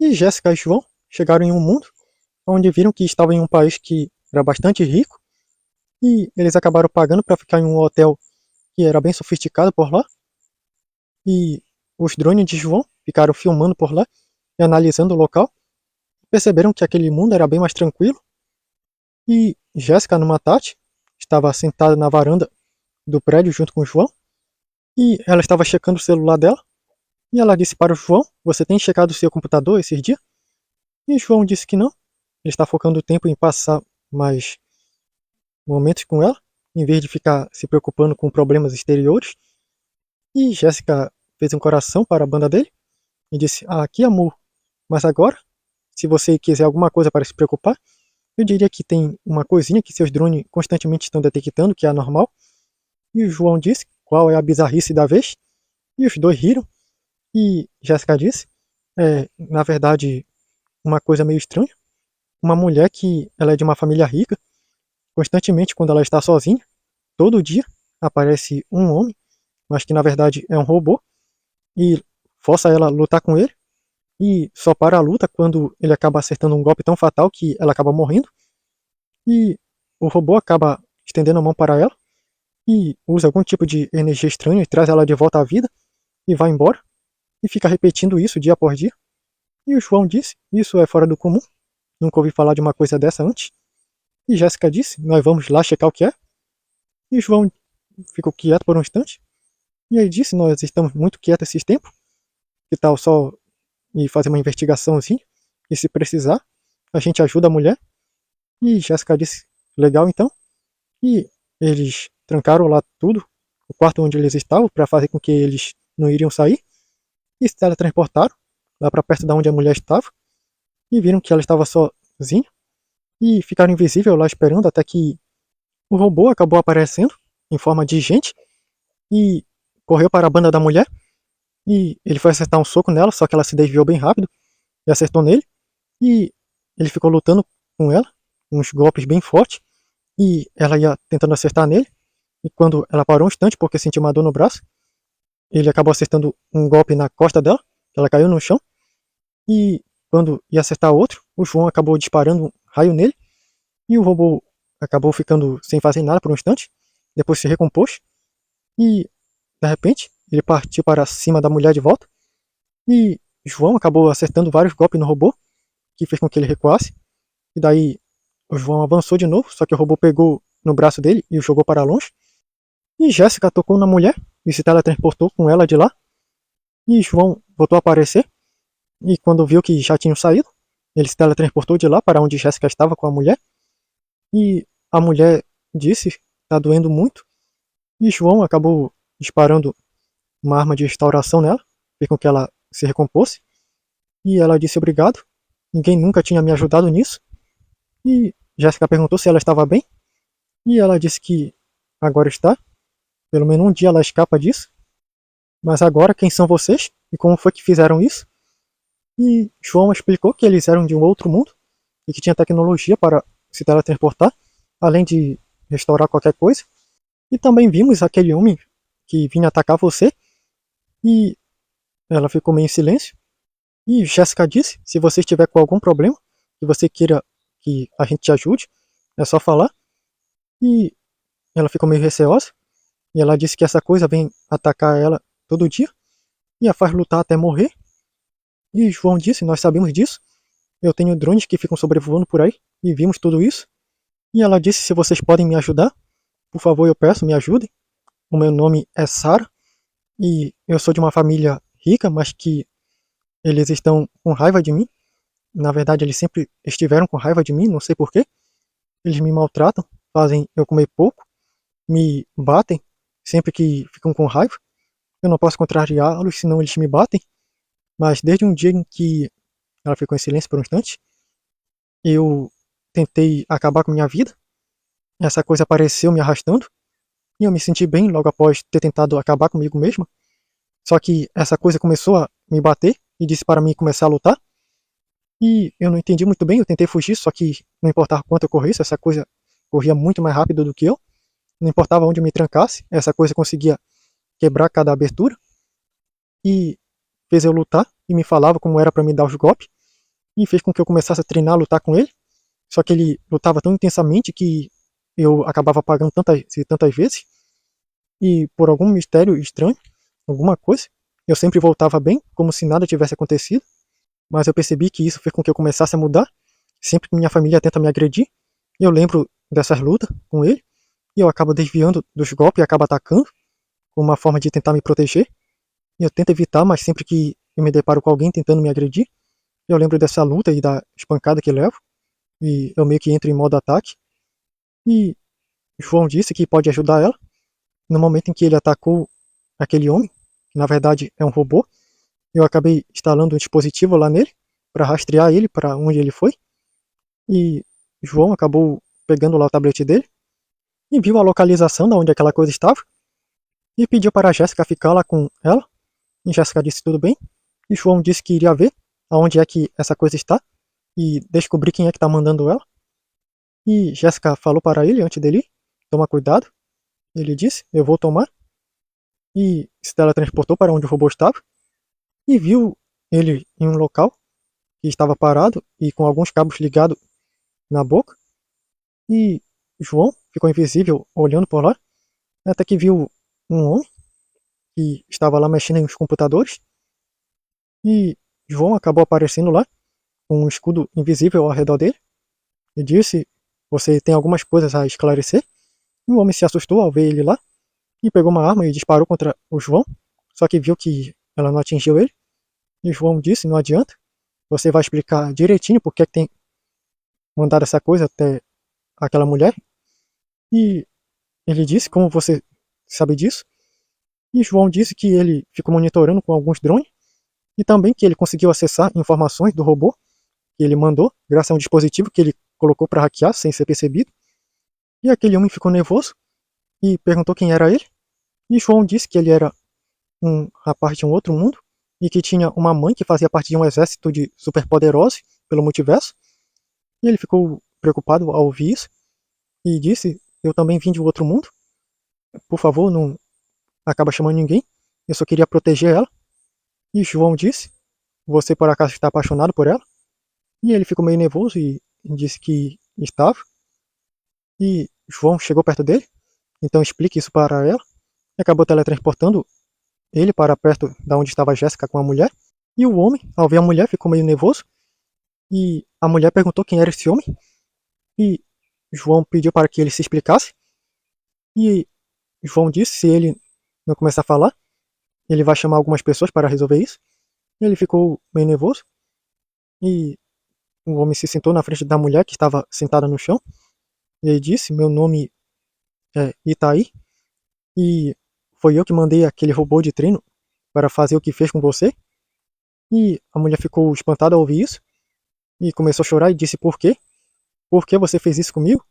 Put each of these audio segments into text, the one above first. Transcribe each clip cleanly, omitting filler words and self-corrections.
E Jéssica e João chegaram em um mundo onde viram que estavam em um país que era bastante rico e eles acabaram pagando para ficar em um hotel que era bem sofisticado por lá. E os drones de João ficaram filmando por lá e analisando o local. Perceberam que aquele mundo era bem mais tranquilo. E Jéssica, numa tarde, estava sentada na varanda do prédio junto com o João. E ela estava checando o celular dela. E ela disse para o João: "Você tem checado o seu computador esses dias?" E o João disse que não. Ele está focando o tempo em passar mais momentos com ela, em vez de ficar se preocupando com problemas exteriores. E Jéssica fez um coração para a banda dele e disse: "Ah, aqui amor, mas agora, se você quiser alguma coisa para se preocupar, eu diria que tem uma coisinha que seus drones constantemente estão detectando, que é anormal." E o João disse qual é a bizarrice da vez, e os dois riram. E Jéssica disse: na verdade, uma coisa meio estranha. Uma mulher que ela é de uma família rica, constantemente quando ela está sozinha, todo dia aparece um homem, mas que na verdade é um robô, e força ela a lutar com ele, e só para a luta quando ele acaba acertando um golpe tão fatal que ela acaba morrendo, e o robô acaba estendendo a mão para ela, e usa algum tipo de energia estranha e traz ela de volta à vida, e vai embora, e fica repetindo isso dia após dia. E o João disse: "Isso é fora do comum, nunca ouvi falar de uma coisa dessa antes." E Jéssica disse: "Nós vamos lá checar o que é." E o João ficou quieto por um instante, e aí disse: "Nós estamos muito quietos esses tempos, que tal só ir fazer uma investigaçãozinha, e se precisar, a gente ajuda a mulher." E Jéssica disse: "Legal então." E eles trancaram lá tudo, o quarto onde eles estavam, para fazer com que eles não iriam sair, e se teletransportaram lá para perto da onde a mulher estava, e viram que ela estava sozinha, e ficaram invisíveis lá esperando até que o robô acabou aparecendo em forma de gente e correu para a banda da mulher, e ele foi acertar um soco nela, só que ela se desviou bem rápido e acertou nele, e ele ficou lutando com ela, uns golpes bem fortes, e ela ia tentando acertar nele, e quando ela parou um instante porque sentiu uma dor no braço, ele acabou acertando um golpe na costa dela, ela caiu no chão, e quando ia acertar outro, o João acabou disparando um raio nele, e o robô acabou ficando sem fazer nada por um instante, depois se recompôs, e de repente ele partiu para cima da mulher de volta, e João acabou acertando vários golpes no robô, que fez com que ele recuasse, e daí o João avançou de novo, só que o robô pegou no braço dele e o jogou para longe, e Jéssica tocou na mulher e se teletransportou com ela de lá, e João voltou a aparecer, e quando viu que já tinham saído, ele se teletransportou de lá para onde Jéssica estava com a mulher, e a mulher disse: "Tá doendo muito." E João acabou disparando uma arma de restauração nela, fez com que ela se recompôsse, e ela disse: "Obrigado, ninguém nunca tinha me ajudado nisso." E Jéssica perguntou se ela estava bem, e ela disse que agora está, pelo menos um dia ela escapa disso, mas agora quem são vocês e como foi que fizeram isso? E João explicou que eles eram de um outro mundo e que tinha tecnologia para se teletransportar, além de restaurar qualquer coisa. E também vimos aquele homem que vinha atacar você, e ela ficou meio em silêncio. E Jéssica disse: "Se você estiver com algum problema e você queira que a gente te ajude, é só falar." E ela ficou meio receosa, e ela disse que essa coisa vem atacar ela todo dia e a faz lutar até morrer. E João disse: "Nós sabemos disso, eu tenho drones que ficam sobrevoando por aí e vimos tudo isso." E ela disse: "Se vocês podem me ajudar, por favor, eu peço, me ajudem. O meu nome é Sarah e eu sou de uma família rica, mas que eles estão com raiva de mim. Na verdade, eles sempre estiveram com raiva de mim, não sei porquê. Eles me maltratam, fazem eu comer pouco, me batem sempre que ficam com raiva. Eu não posso contrariá-los, senão eles me batem. Mas desde um dia em que..." Ela ficou em silêncio por um instante. "Eu tentei acabar com minha vida. Essa coisa apareceu me arrastando. E eu me senti bem logo após ter tentado acabar comigo mesma. Só que essa coisa começou a me bater e disse para mim começar a lutar. E eu não entendi muito bem, eu tentei fugir, só que não importava quanto eu corresse, essa coisa corria muito mais rápido do que eu. Não importava onde eu me trancasse, essa coisa conseguia quebrar cada abertura. E fez eu lutar e me falava como era para me dar os golpes. e fez com que eu começasse a treinar, a lutar com ele. Só que ele lutava tão intensamente que eu acabava apagando tantas e tantas vezes, e por algum mistério estranho, alguma coisa, eu sempre voltava bem, como se nada tivesse acontecido. Mas eu percebi que isso fez com que eu começasse a mudar. Sempre que minha família tenta me agredir, eu lembro dessas lutas com ele, e eu acabo desviando dos golpes e acabo atacando, como uma forma de tentar me proteger. E eu tento evitar, mas sempre que eu me deparo com alguém tentando me agredir, eu lembro dessa luta e da espancada que levo, e eu meio que entro em modo ataque. E João disse que pode ajudar ela. No momento em que ele atacou aquele homem, que na verdade é um robô, eu acabei instalando um dispositivo lá nele para rastrear ele para onde ele foi. E João acabou pegando lá o tablete dele e viu a localização de onde aquela coisa estava e pediu para a Jéssica ficar lá com ela. E Jéssica disse tudo bem. E João disse que iria ver aonde é que essa coisa está e descobrir quem é que está mandando ela. E Jéssica falou para ele antes dele ir, toma cuidado. Ele disse, eu vou tomar. E se teletransportou para onde o robô estava e viu ele em um local que estava parado e com alguns cabos ligados na boca. E João ficou invisível olhando por lá, até que viu um homem que estava lá mexendo nos computadores. E João acabou aparecendo lá com um escudo invisível ao redor dele e disse: Você tem algumas coisas a esclarecer. E o homem se assustou ao ver ele lá e pegou uma arma e disparou contra o João, só que viu que ela não atingiu ele. E João disse: Não adianta, você vai explicar direitinho por que é que tem mandado essa coisa até aquela mulher. E ele disse: Como você sabe disso? E João disse que ele ficou monitorando com alguns drones e também que ele conseguiu acessar informações do robô que ele mandou, graças a um dispositivo que ele colocou para hackear sem ser percebido. E aquele homem ficou nervoso e perguntou quem era ele. E João disse que ele era um rapaz de um outro mundo e que tinha uma mãe que fazia parte de um exército de superpoderosos pelo multiverso. E ele ficou preocupado ao ouvir isso e disse: Eu também vim de outro mundo. Por favor, não acaba chamando ninguém. Eu só queria proteger ela. E João disse: Você por acaso está apaixonado por ela? E ele ficou meio nervoso e disse que estava. E João chegou perto dele, então explique isso para ela. E acabou teletransportando ele para perto da onde estava a Jéssica com a mulher. E o homem, ao ver a mulher, ficou meio nervoso. E a mulher perguntou quem era esse homem. E João pediu para que ele se explicasse. E João disse: se ele não começar a falar, ele vai chamar algumas pessoas para resolver isso. E ele ficou meio nervoso. E o homem se sentou na frente da mulher que estava sentada no chão. E ele disse: Meu nome é Itaí. E foi eu que mandei aquele robô de treino para fazer o que fez com você. E a mulher ficou espantada ao ouvir isso. E começou a chorar e disse: Por quê? Por que você fez isso comigo?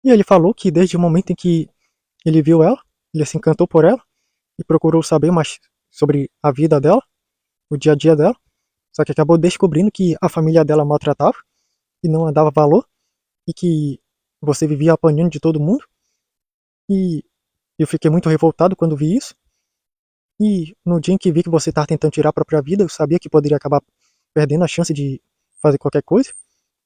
E ele falou que desde o momento em que ele viu ela, ele se encantou por ela e procurou saber mais sobre a vida dela, o dia a dia dela. Só que acabou descobrindo que a família dela maltratava e não dava valor e que você vivia apanhando de todo mundo. E eu fiquei muito revoltado quando vi isso. E no dia em que vi que você estava tentando tirar a própria vida, eu sabia que poderia acabar perdendo a chance de fazer qualquer coisa.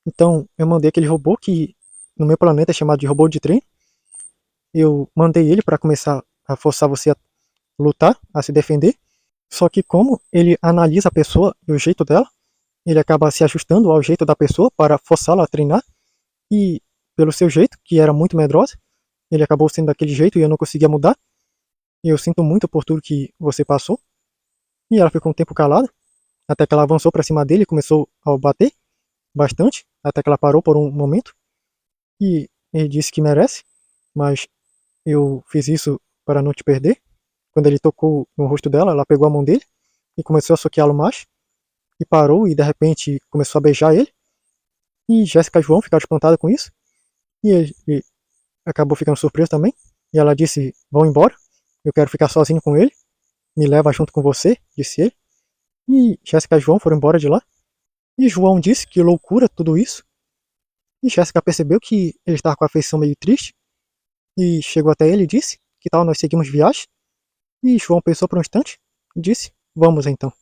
Então eu mandei aquele robô que no meu planeta é chamado de robô de treino. Eu mandei ele para começar a forçar você a lutar, a se defender. Só que como ele analisa a pessoa e o jeito dela, ele acaba se ajustando ao jeito da pessoa para forçá-la a treinar. E pelo seu jeito, que era muito medrosa, ele acabou sendo daquele jeito e eu não conseguia mudar. E eu sinto muito por tudo que você passou. E ela ficou um tempo calada, até que ela avançou para cima dele e começou a bater bastante, até que ela parou por um momento. E ele disse que merece, mas eu fiz isso para não te perder. Quando ele tocou no rosto dela, ela pegou a mão dele e começou a soqueá-lo mais. E parou e de repente começou a beijar ele. E Jéssica e João ficaram espantados com isso. E ele acabou ficando surpreso também. E ela disse: Vão embora, eu quero ficar sozinho com ele. Me leva junto com você, disse ele. E Jéssica e João foram embora de lá. E João disse que loucura tudo isso. E Jéssica percebeu que ele estava com a feição meio triste. E chegou até ele e disse: Que tal nós seguimos viagem? E João pensou por um instante e disse: Vamos então.